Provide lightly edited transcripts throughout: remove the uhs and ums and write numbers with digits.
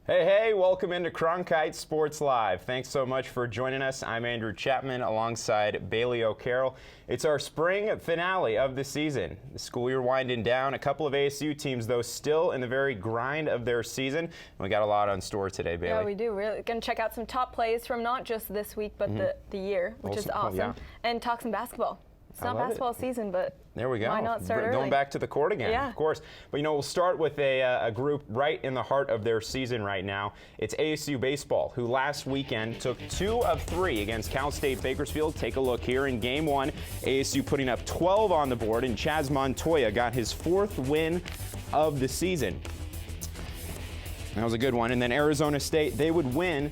Hey, welcome into Cronkite Sports Live. Thanks so much for joining us. I'm Andrew Chapman alongside Bailey O'Carroll. It's our spring finale of the season. The school year winding down. A couple of ASU teams, though, still in the very grind of their season. We got a lot on store today, Bailey. Yeah, we do. We're going to check out some top plays from not just this week, but the year, which is awesome. Yeah. And talk some basketball. It's not basketball season, but there we go. Why not start early? Going back to the court again, of course. But we'll start with a group right in the heart of their season right now. It's ASU Baseball, who last weekend took 2 of 3 against Cal State Bakersfield. Take a look here in Game 1. ASU putting up 12 on the board, and Chaz Montoya got his 4th win of the season. That was a good one. And then Arizona State, they would win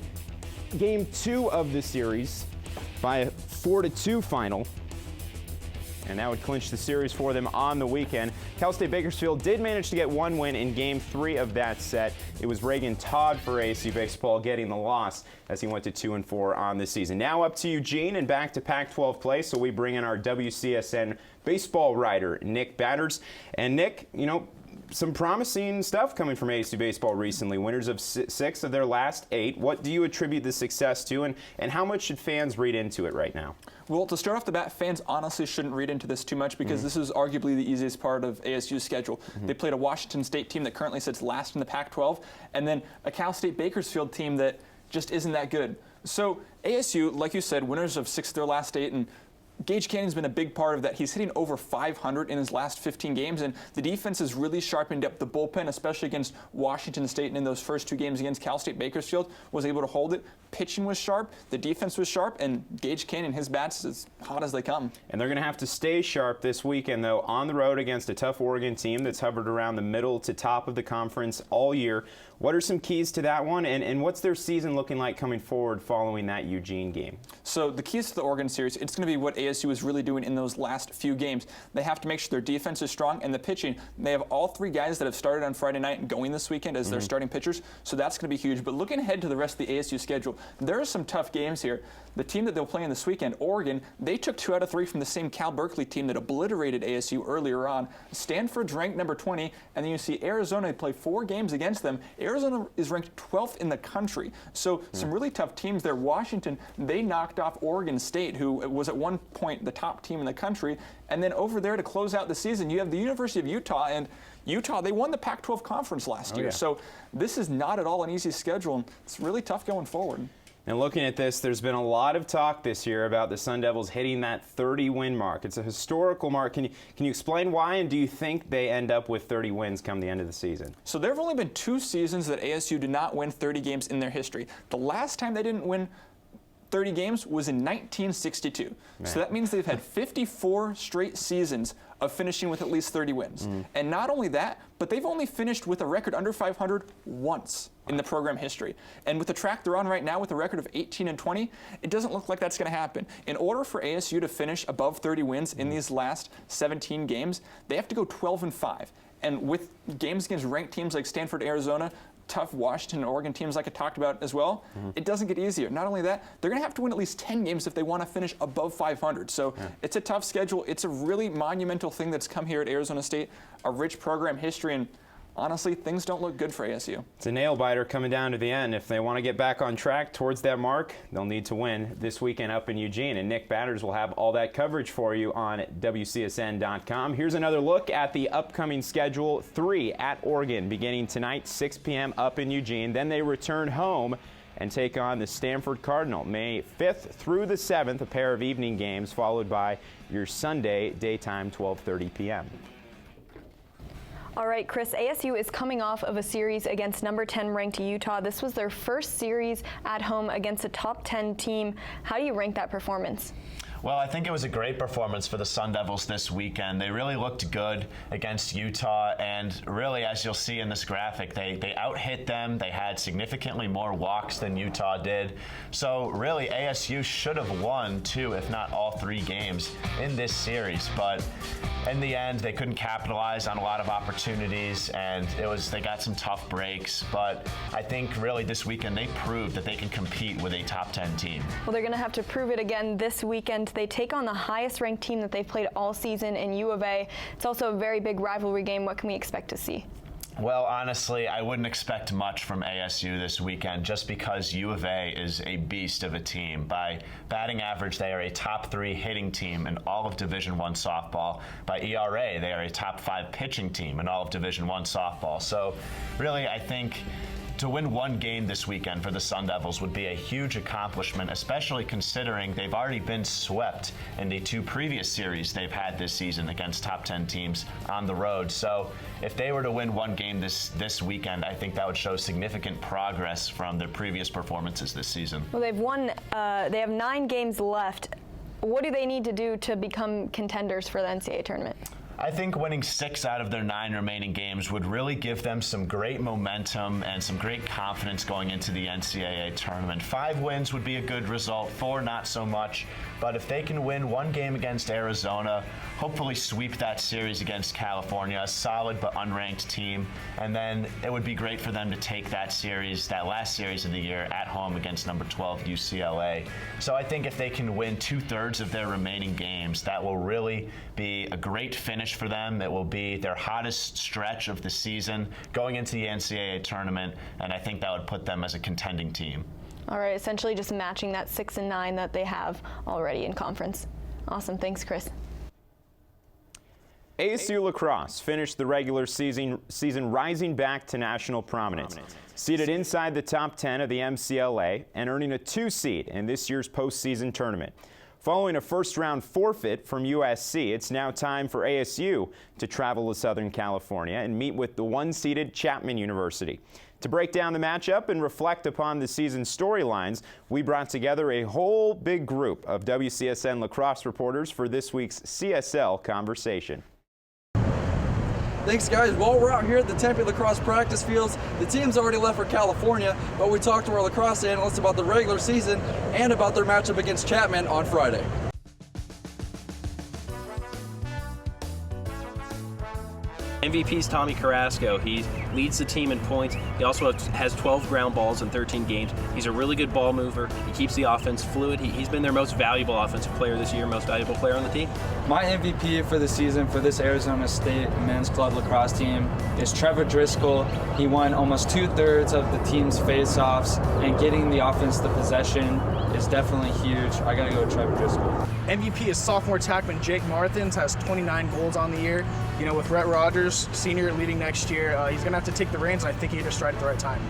Game 2 of the series by a 4-2 final. And that would clinch the series for them on the weekend. Cal State Bakersfield did manage to get 1 win in Game 3 of that set. It was Reagan Todd for ASU Baseball getting the loss as he went to 2-4 on the season. Now up to Eugene and back to Pac-12 play, so we bring in our WCSN baseball writer, Nick Batters. And Nick, some promising stuff coming from ASU Baseball recently. Winners of 6 of their last 8. What do you attribute the success to, and how much should fans read into it right now? Well, to start off the bat, fans honestly shouldn't read into this too much because this is arguably the easiest part of ASU's schedule. They played a Washington State team that currently sits last in the Pac-12, and then a Cal State Bakersfield team that just isn't that good. So ASU, like you said, winners of 6 of their last 8, and Gage Cannon's been a big part of that. He's hitting over 500 in his last 15 games, and the defense has really sharpened up the bullpen, especially against Washington State, and in those first 2 games against Cal State Bakersfield, was able to hold it. Pitching was sharp, the defense was sharp, and Gage Cannon, his bats, as hot as they come. And they're going to have to stay sharp this weekend, though, on the road against a tough Oregon team that's hovered around the middle to top of the conference all year. What are some keys to that one, and what's their season looking like coming forward following that Eugene game? So the keys to the Oregon series, it's going to be what ASU is really doing in those last few games. They have to make sure their defense is strong, and the pitching, they have all 3 guys that have started on Friday night and going this weekend as their starting pitchers, so that's going to be huge. But looking ahead to the rest of the ASU schedule, there are some tough games here. The team that they'll play in this weekend, Oregon, they took 2 out of 3 from the same Cal Berkeley team that obliterated ASU earlier on. Stanford's ranked number 20, and then you see Arizona play 4 games against them. Arizona is ranked 12th in the country, so some really tough teams there. Washington, they knocked off Oregon State, who was at one point the top team in the country, and then over there to close out the season, you have the University of Utah, and Utah, they won the Pac-12 conference last year, so this is not at all an easy schedule, and it's really tough going forward. And looking at this, there's been a lot of talk this year about the Sun Devils hitting that 30-win mark. It's a historical mark. Can you explain why, and do you think they end up with 30 wins come the end of the season? So there have only been 2 seasons that ASU did not win 30 games in their history. The last time they didn't win 30 games was in 1962. Man. So that means they've had 54 straight seasons of finishing with at least 30 wins. And not only that, but they've only finished with a record under 500 once in the program history. And with the track they're on right now with a record of 18-20, it doesn't look like that's going to happen. In order for ASU to finish above 30 wins in these last 17 games, they have to go 12-5. And with games against ranked teams like Stanford, Arizona, tough Washington and Oregon teams like I talked about as well, it doesn't get easier. Not only that, they're going to have to win at least 10 games if they want to finish above 500. So it's a tough schedule. It's a really monumental thing that's come here at Arizona State, a rich program history, and honestly, things don't look good for ASU. It's a nail-biter coming down to the end. If they want to get back on track towards that mark, they'll need to win this weekend up in Eugene. And Nick Batters will have all that coverage for you on WCSN.com. Here's another look at the upcoming schedule. 3 at Oregon beginning tonight, 6 p.m. up in Eugene. Then they return home and take on the Stanford Cardinal. May 5th through the 7th, a pair of evening games, followed by your Sunday daytime, 12:30 p.m. All right, Chris, ASU is coming off of a series against number 10 ranked Utah. This was their first series at home against a top 10 team. How do you rank that performance? Well, I think it was a great performance for the Sun Devils this weekend. They really looked good against Utah, and really, as you'll see in this graphic, they out-hit them. They had significantly more walks than Utah did. So really, ASU should have won 2, if not all 3 games in this series. But in the end, they couldn't capitalize on a lot of opportunities, and they got some tough breaks. But I think really this weekend they proved that they can compete with a top 10 team. Well, they're going to have to prove it again this weekend. They take on the highest ranked team that they've played all season in U of A. It's also a very big rivalry game. What can we expect to see? Well, honestly, I wouldn't expect much from ASU this weekend just because U of A is a beast of a team. By batting average, they are a top 3 hitting team in all of Division I softball. By ERA, they are a top 5 pitching team in all of Division I softball. So really, I think to win one game this weekend for the Sun Devils would be a huge accomplishment, especially considering they've already been swept in the 2 previous series they've had this season against top 10 teams on the road. So if they were to win one game this weekend, I think that would show significant progress from their previous performances this season. Well, they've won, they have 9 games left. What do they need to do to become contenders for the NCAA tournament? I think winning 6 out of their 9 remaining games would really give them some great momentum and some great confidence going into the NCAA tournament. 5 wins would be a good result, 4 not so much. But if they can win 1 game against Arizona, hopefully sweep that series against California, a solid but unranked team, and then it would be great for them to take that series, that last series of the year, at home against number 12 UCLA. So I think if they can win 2/3 of their remaining games, that will really be a great finish for them. It will be their hottest stretch of the season going into the NCAA tournament, and I think that would put them as a contending team. All right, essentially just matching that 6 and 9 that they have already in conference. Awesome, thanks, Chris. ASU Lacrosse finished the regular season rising back to national prominence, seated inside the top 10 of the MCLA and earning a 2 seed in this year's postseason tournament. Following a first-round forfeit from USC, it's now time for ASU to travel to Southern California and meet with the 1-seeded Chapman University. To break down the matchup and reflect upon the season's storylines, we brought together a whole big group of WCSN lacrosse reporters for this week's CSL Conversation. Thanks, guys. Well, we're out here at the Tempe Lacrosse practice fields. The team's already left for California, but we talked to our lacrosse analysts about the regular season and about their matchup against Chapman on Friday. MVP is Tommy Carrasco. He leads the team in points. He also has 12 ground balls in 13 games. He's a really good ball mover. He keeps the offense fluid. He's been their most valuable offensive player this year, most valuable player on the team. My MVP for the season for this Arizona State men's club lacrosse team is Trevor Driscoll. He won almost 2/3 of the team's face-offs, and getting the offense the possession is definitely huge. I gotta go with Trevor Driscoll. MVP is sophomore tackman Jake Marthins, has 29 goals on the year. You know, with Rhett Rogers, senior, leading next year, he's going to have to take the reins, and I think he hit his stride at the right time.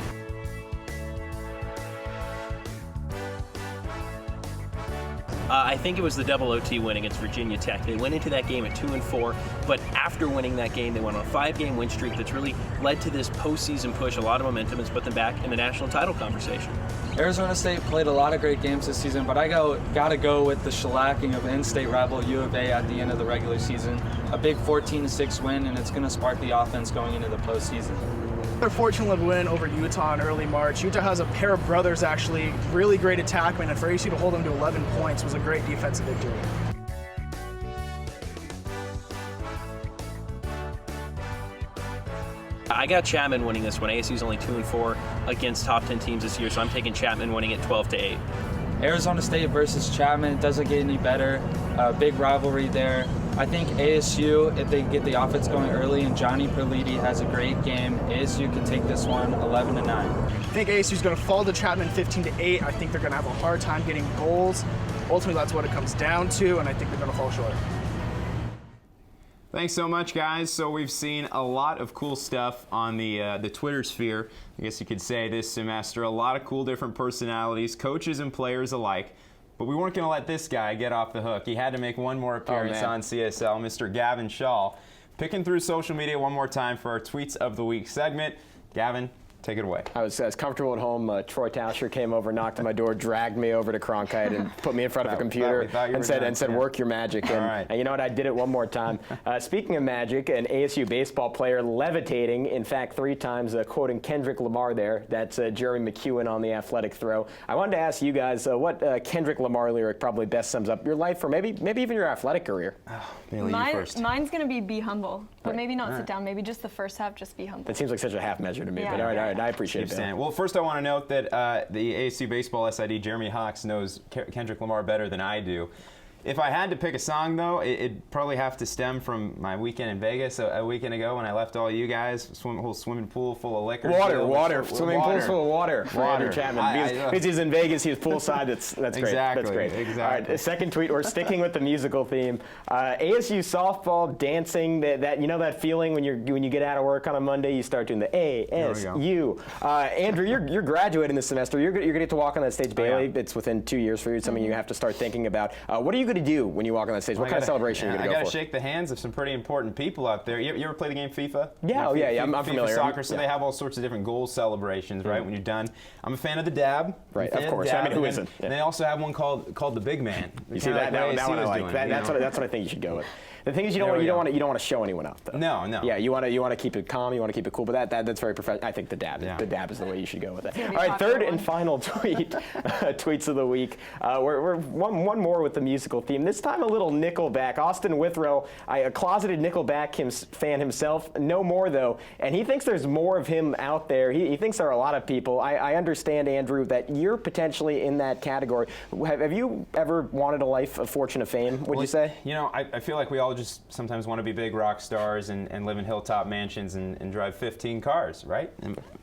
I think it was the double OT win against Virginia Tech. They went into that game at 2-4, but after winning that game, they went on a 5-game win streak that's really led to this postseason push. A lot of momentum has put them back in the national title conversation. Arizona State played a lot of great games this season, but I gotta go with the shellacking of in-state rival U of A at the end of the regular season. A big 14-6 win, and it's going to spark the offense going into the postseason. They're fortunate to win over Utah in early March. Utah has a pair of brothers, actually, really great attackmen, and for ASU to hold them to 11 points was a great defensive victory. I got Chapman winning this one. ASU's only 2-4 against top 10 teams this year, so I'm taking Chapman winning it 12-8. Arizona State versus Chapman, it doesn't get any better. Big rivalry there. I think ASU, if they get the offense going early and Johnny Perliti has a great game, ASU can take this one 11-9. I think ASU's going to fall to Chapman 15-8. I think they're going to have a hard time getting goals. Ultimately, that's what it comes down to, and I think they're going to fall short. Thanks so much, guys. So we've seen a lot of cool stuff on the Twitter sphere, I guess you could say, this semester. A lot of cool different personalities, coaches and players alike. But we weren't going to let this guy get off the hook. He had to make one more appearance on CSL, Mr. Gavin Shaw. Picking through social media one more time for our Tweets of the Week segment. Gavin, take it away. I was comfortable at home. Troy Tauscher came over, knocked on my door, dragged me over to Cronkite, and put me in front of a computer and said, "Work your magic." And you know what? I did it one more time. Speaking of magic, an ASU baseball player levitating, in fact, 3 times, quoting Kendrick Lamar there. That's Jeremy McEwen on the athletic throw. I wanted to ask you guys what Kendrick Lamar lyric probably best sums up your life, or maybe even your athletic career. Mine's going to be humble, but maybe not sit down. Maybe just the first half, just be humble. That seems like such a half measure to me, but all right. I appreciate it. Well, first I want to note that the ASU Baseball SID, Jeremy Hawks, knows Kendrick Lamar better than I do. If I had to pick a song, though, it'd probably have to stem from my weekend in Vegas a weekend ago when I left all you guys. Whole swimming pool full of liquor. Water. Swimming pool's full of water. Andrew Chapman. Because he's in Vegas, he's poolside. That's great. Exactly. That's great. Exactly. All right, second tweet. We're sticking with the musical theme. ASU softball dancing. That you know that feeling when you get out of work on a Monday, you start doing the ASU. Andrew, you're graduating this semester. You're going to get to walk on that stage, Bailey. It's within 2 years for you. It's something you have to start thinking about. What are you going to do when you walk on that stage? What kind of celebration are you going to go for? I got to shake the hands of some pretty important people out there. You ever play the game FIFA? Yeah, I'm familiar. FIFA soccer, so they have all sorts of different goal celebrations, right? When you're done. I'm a fan of the dab. Right, of course. I mean, who isn't? And they also have one called the Big Man. You see that? That one I like. That's what I think you should go with. The thing is, you don't want to show anyone up, though. No. Yeah, you want to keep it calm. You want to keep it cool. But that's very professional. I think the dab. The dab is the way you should go with it. All right, third and final tweet. Tweets of the week. We're one more with the musical theme. This time a little Nickelback. Austin Withrow, a closeted Nickelback fan himself. No more though, and he thinks there's more of him out there. He thinks there are a lot of people. I understand, Andrew, that you're potentially in that category. Have you ever wanted a life of fortune of fame? Would you say? You know, I feel like we all just sometimes want to be big rock stars and live in hilltop mansions and drive 15 cars, right?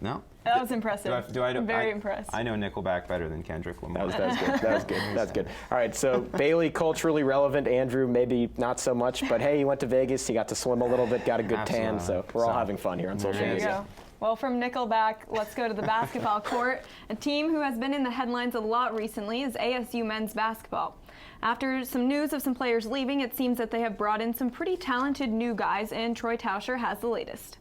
No? That was impressive. I'm very impressed. I know Nickelback better than Kendrick Lamar. That was good. All right, so Bailey, culturally relevant. Andrew, maybe not so much, but hey, he went to Vegas. He got to swim a little bit, got a good tan, so we're all having fun here on social media. There you go. Well, from Nickelback, let's go to the basketball court. A team who has been in the headlines a lot recently is ASU Mens Basketball. After some news of some players leaving, it seems that they have brought in some pretty talented new guys, and Troy Tauscher has the latest.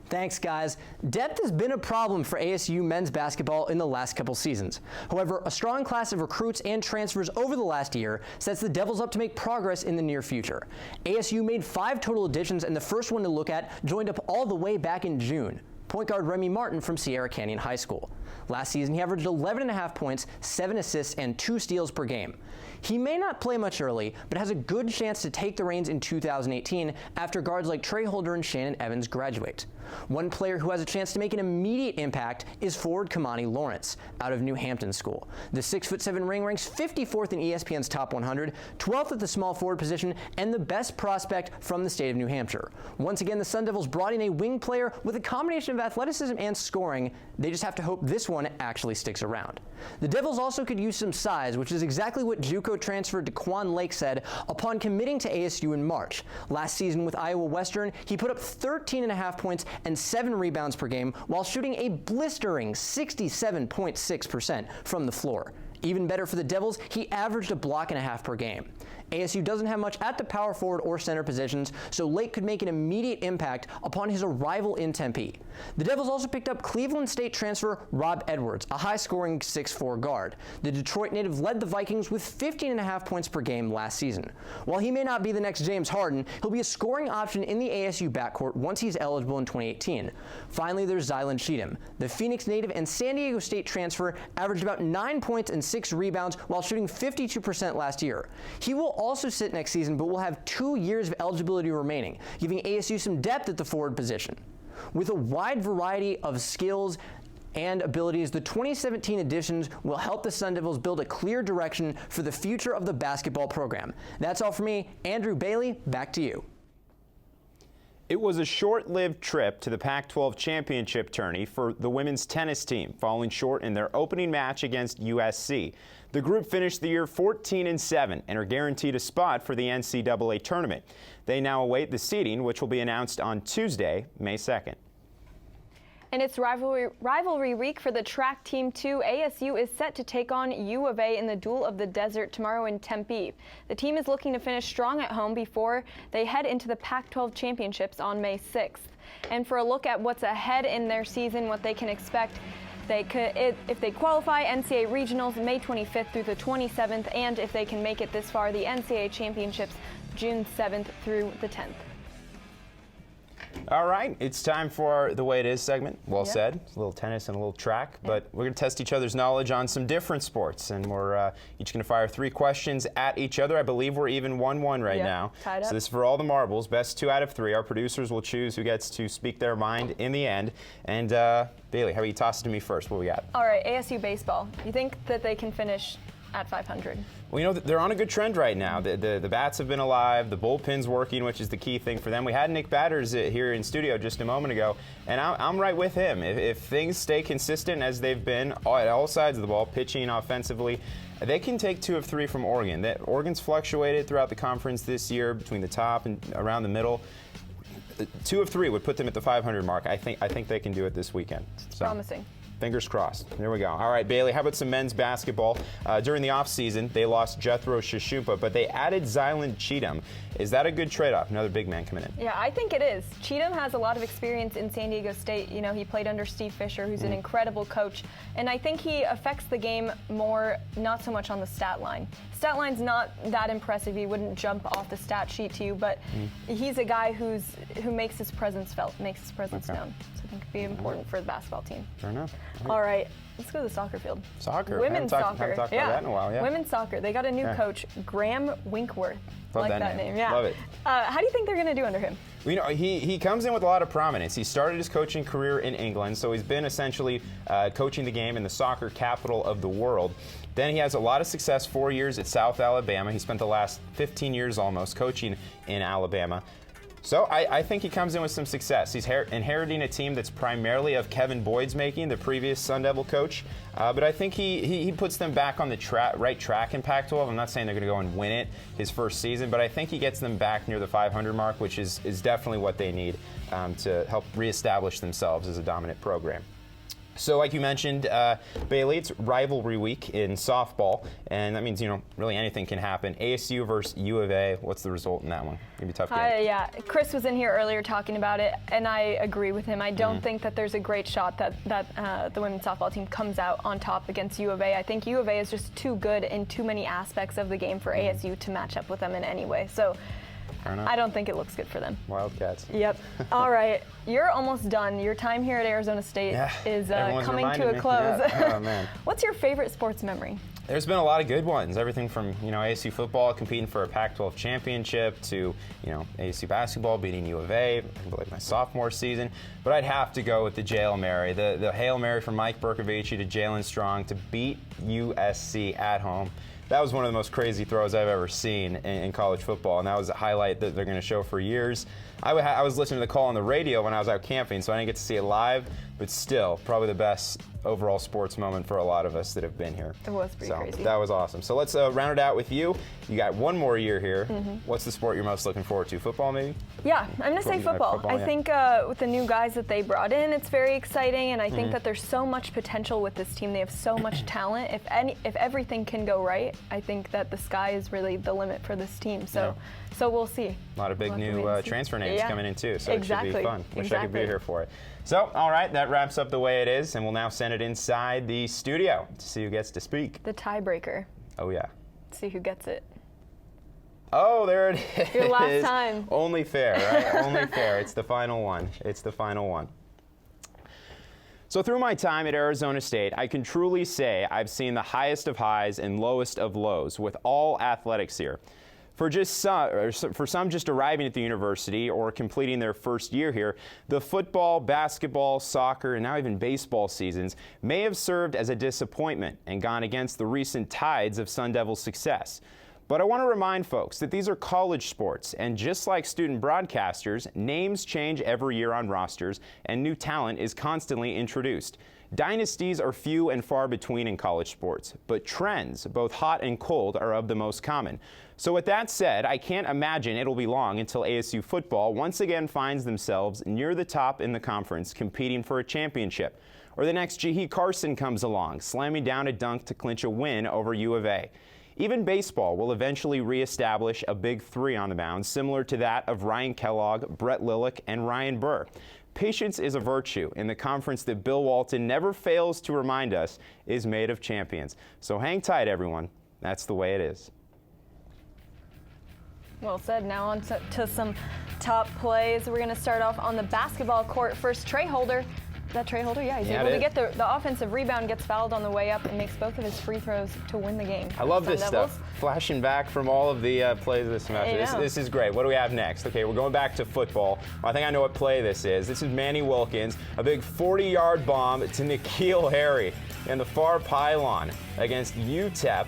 Thanks, guys. Depth has been a problem for ASU men's basketball in the last couple seasons. However, a strong class of recruits and transfers over the last year sets the Devils up to make progress in the near future. ASU made 5 total additions, and the first one to look at joined up all the way back in June. Point guard Remy Martin from Sierra Canyon High School. Last season, he averaged 11.5 points, 7 assists, and 2 steals per game. He may not play much early, but has a good chance to take the reins in 2018 after guards like Trey Holder and Shannon Evans graduate. One player who has a chance to make an immediate impact is forward Kamani Lawrence, out of New Hampton School. The 6'7" ring ranks 54th in ESPN's Top 100, 12th at the small forward position, and the best prospect from the state of New Hampshire. Once again, the Sun Devils brought in a wing player with a combination of athleticism and scoring. They just have to hope this one actually sticks around. The Devils also could use some size, which is exactly what JUCO transfer DeQuan Lake said upon committing to ASU in March. Last season with Iowa Western, he put up 13.5 points and 7 rebounds per game while shooting a blistering 67.6% from the floor. Even better for the Devils, he averaged a block and a half per game. ASU doesn't have much at the power forward or center positions, so Lake could make an immediate impact upon his arrival in Tempe. The Devils also picked up Cleveland State transfer Rob Edwards, a high-scoring 6'4" guard. The Detroit native led the Vikings with 15.5 points per game last season. While he may not be the next James Harden, he'll be a scoring option in the ASU backcourt once he's eligible in 2018. Finally, there's Zylan Cheatham. The Phoenix native and San Diego State transfer averaged about 9 points and 6 rebounds while shooting 52% last year. He will also sit next season, but will have 2 years of eligibility remaining, giving ASU some depth at the forward position. With a wide variety of skills and abilities, the 2017 additions will help the Sun Devils build a clear direction for the future of the basketball program. That's all for me. Andrew Bailey, back to you. It was a short-lived trip to the Pac-12 championship tourney for the women's tennis team, falling short in their opening match against USC. The group finished the year 14-7 and are guaranteed a spot for the NCAA tournament. They now await the seeding, which will be announced on Tuesday, May 2nd. And it's rivalry week for the track team too. ASU is set to take on U of A in the Duel of the Desert tomorrow in Tempe. The team is looking to finish strong at home before they head into the Pac-12 championships on May 6th. And for a look at what's ahead in their season, what they can expect, if they qualify, NCAA regionals May 25th through the 27th, and if they can make it this far, the NCAA championships June 7th through the 10th. All right, it's time for our The Way It Is segment. Well said. It's a little tennis and a little track, but we're going to test each other's knowledge on some different sports, and we're each going to fire 3 questions at each other. I believe we're even 1-1 right now. Tied up. So this is for all the marbles. Best 2 out of 3. Our producers will choose who gets to speak their mind in the end. And Bailey, how about you toss it to me first? What we got? All right, ASU Baseball. You think that they can finish at 500. Well, they're on a good trend right now. The bats have been alive. The bullpen's working, which is the key thing for them. We had Nick Batters here in studio just a moment ago, and I'm right with him. If things stay consistent as they've been at all sides of the ball, pitching, offensively, they can take 2 of 3 from Oregon. Oregon's fluctuated throughout the conference this year between the top and around the middle. 2 of 3 would put them at the 500 mark. I think they can do it this weekend. So. Promising. Fingers crossed. There we go. All right, Bailey, how about some men's basketball? During the offseason, they lost Jethro Shishumpa, but they added Zylan Cheatham. Is that a good trade-off? Another big man coming in. Yeah, I think it is. Cheatham has a lot of experience in San Diego State. He played under Steve Fisher, who's an incredible coach. And I think he affects the game more, not so much on the stat line. Stat line's not that impressive. He wouldn't jump off the stat sheet to you, but he's a guy who makes his presence felt, makes his presence known. So I think it'd be important for the basketball team. Fair enough. All right, let's go to the soccer field. Soccer. Women's soccer. Haven't talked about that in a while, yeah. Women's soccer. They got a new coach, Graham Winkworth. Love like that name. Yeah. Love it. How do you think they're going to do under him? He comes in with a lot of prominence. He started his coaching career in England, so he's been essentially coaching the game in the soccer capital of the world. Then he has a lot of success, 4 years at South Alabama. He spent the last 15 years almost coaching in Alabama. So I think he comes in with some success. He's inheriting a team that's primarily of Kevin Boyd's making, the previous Sun Devil coach. But I think he puts them back on the right track in Pac-12. I'm not saying they're going to go and win it his first season, but I think he gets them back near the 500 mark, which is definitely what they need to help reestablish themselves as a dominant program. So like you mentioned, Bailey, it's rivalry week in softball, and that means, really anything can happen. ASU versus U of A, what's the result in that one? Gonna be a tough game. Yeah, Chris was in here earlier talking about it, and I agree with him. I don't think that there's a great shot that the women's softball team comes out on top against U of A. I think U of A is just too good in too many aspects of the game for ASU to match up with them in any way. So I don't think it looks good for them. Wildcats. Yep. All right. You're almost done. Your time here at Arizona State is coming to a close. Yeah. Oh, man. What's your favorite sports memory? There's been a lot of good ones. Everything from, ASU football competing for a Pac-12 championship to, ASU basketball beating U of A, I believe my sophomore season. But I'd have to go with the Hail Mary. The Hail Mary from Mike Berkovici to Jalen Strong to beat USC at home. That was one of the most crazy throws I've ever seen in college football, and that was a highlight that they're going to show for years. I was listening to the call on the radio when I was out camping, so I didn't get to see it live, but still, probably the best overall sports moment for a lot of us that have been here. It was pretty crazy. That was awesome. So let's round it out with you. You got one more year here. What's the sport you're most looking forward to? Football, maybe? Yeah, I'm going to say football. I think with the new guys that they brought in, it's very exciting, and I think that there's so much potential with this team. They have so much talent. If everything can go right, I think that the sky is really the limit for this team. So we'll see. A lot of big new transfer names coming in too, so it should be fun. Wish I could be here for it. So, all right, that wraps up the way it is, and we'll now send it inside the studio to see who gets to speak. The tiebreaker. Oh, yeah. See who gets it. Oh, there it is. Your last time. Only fair, right? Only fair. It's the final one. It's the final one. So through my time at Arizona State, I can truly say I've seen the highest of highs and lowest of lows with all athletics here. For some just arriving at the university or completing their first year here, the football, basketball, soccer, and now even baseball seasons may have served as a disappointment and gone against the recent tides of Sun Devil success. But I want to remind folks that these are college sports, and just like student broadcasters, names change every year on rosters, and new talent is constantly introduced. Dynasties are few and far between in college sports, but trends, both hot and cold, are of the most common. So with that said, I can't imagine it'll be long until ASU football once again finds themselves near the top in the conference, competing for a championship. Or the next Jihi Carson comes along, slamming down a dunk to clinch a win over U of A. Even baseball will eventually reestablish a big three on the mound, similar to that of Ryan Kellogg, Brett Lillick, and Ryan Burr. Patience is a virtue in the conference that Bill Walton never fails to remind us is made of champions. So hang tight, everyone. That's the way it is. Well said. Now on to some top plays. We're going to start off on the basketball court. First, Trey Holder. That Trey Holder? Yeah, he's able to get the offensive rebound, gets fouled on the way up, and makes both of his free throws to win the game. I love this stuff. Flashing back from all of the plays of this semester. This is great. What do we have next? Okay, we're going back to football. I think I know what play this is. This is Manny Wilkins, a big 40-yard bomb to N'Keal Harry in the far pylon against UTEP.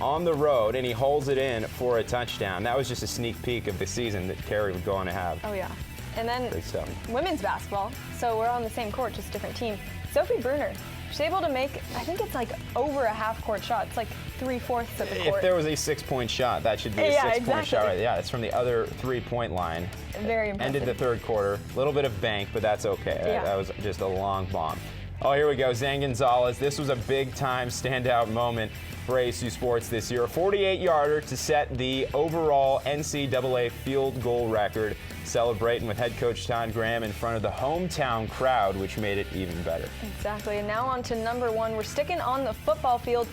on the road, and he holds it in for a touchdown. That was just a sneak peek of the season that Carey would go on to have. Oh, yeah. And then Great stuff. Women's basketball. So we're on the same court, just different team. Sophie Bruner, she's able to make, I think it's like over a half-court shot. It's like 3/4 of the court. If there was a 6-point shot, that should be a 6-point shot. Right? Yeah, it's from the other 3-point line. Very impressive. Ended the third quarter. A little bit of bank, but that's okay. Yeah. That was just a long bomb. Oh, here we go. Zane Gonzalez. This was a big-time standout moment for ASU sports this year. A 48-yarder to set the overall NCAA field goal record, celebrating with head coach Todd Graham in front of the hometown crowd, which made it even better. Exactly. And now on to number one. We're sticking on the football field.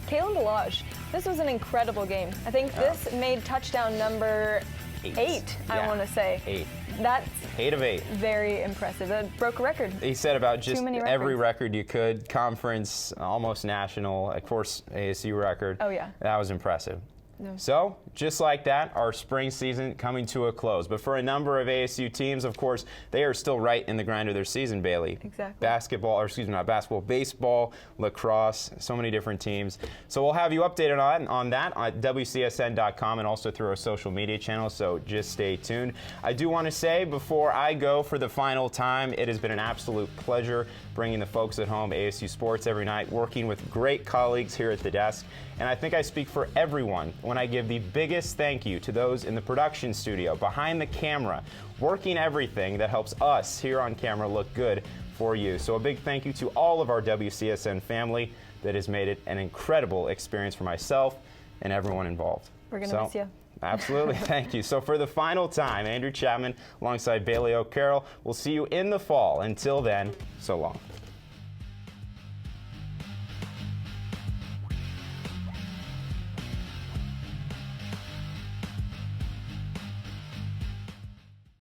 Kalen Balazs. This was an incredible game. I think this made touchdown number 8, I want to say. 8. That's 8 of 8. very impressive. That broke a record. He said about just many every records. record you could, conference, almost national, of course, ASU record. Oh, yeah. That was impressive. No. So, just like that, our spring season coming to a close. But for a number of ASU teams, of course, they are still right in the grind of their season, Bailey. Exactly. Basketball, or excuse me, not basketball, baseball, lacrosse, so many different teams. So we'll have you updated on that at WCSN.com and also through our social media channels, so just stay tuned. I do want to say, before I go for the final time, it has been an absolute pleasure bringing the folks at home ASU Sports every night, working with great colleagues here at the desk. And I think I speak for everyone when I give the biggest thank you to those in the production studio, behind the camera, working everything that helps us here on camera look good for you. So a big thank you to all of our WCSN family that has made it an incredible experience for myself and everyone involved. We're going to miss you. Absolutely. Thank you. So for the final time, Andrew Chapman alongside Bailey O'Carroll. We'll see you in the fall. Until then, so long.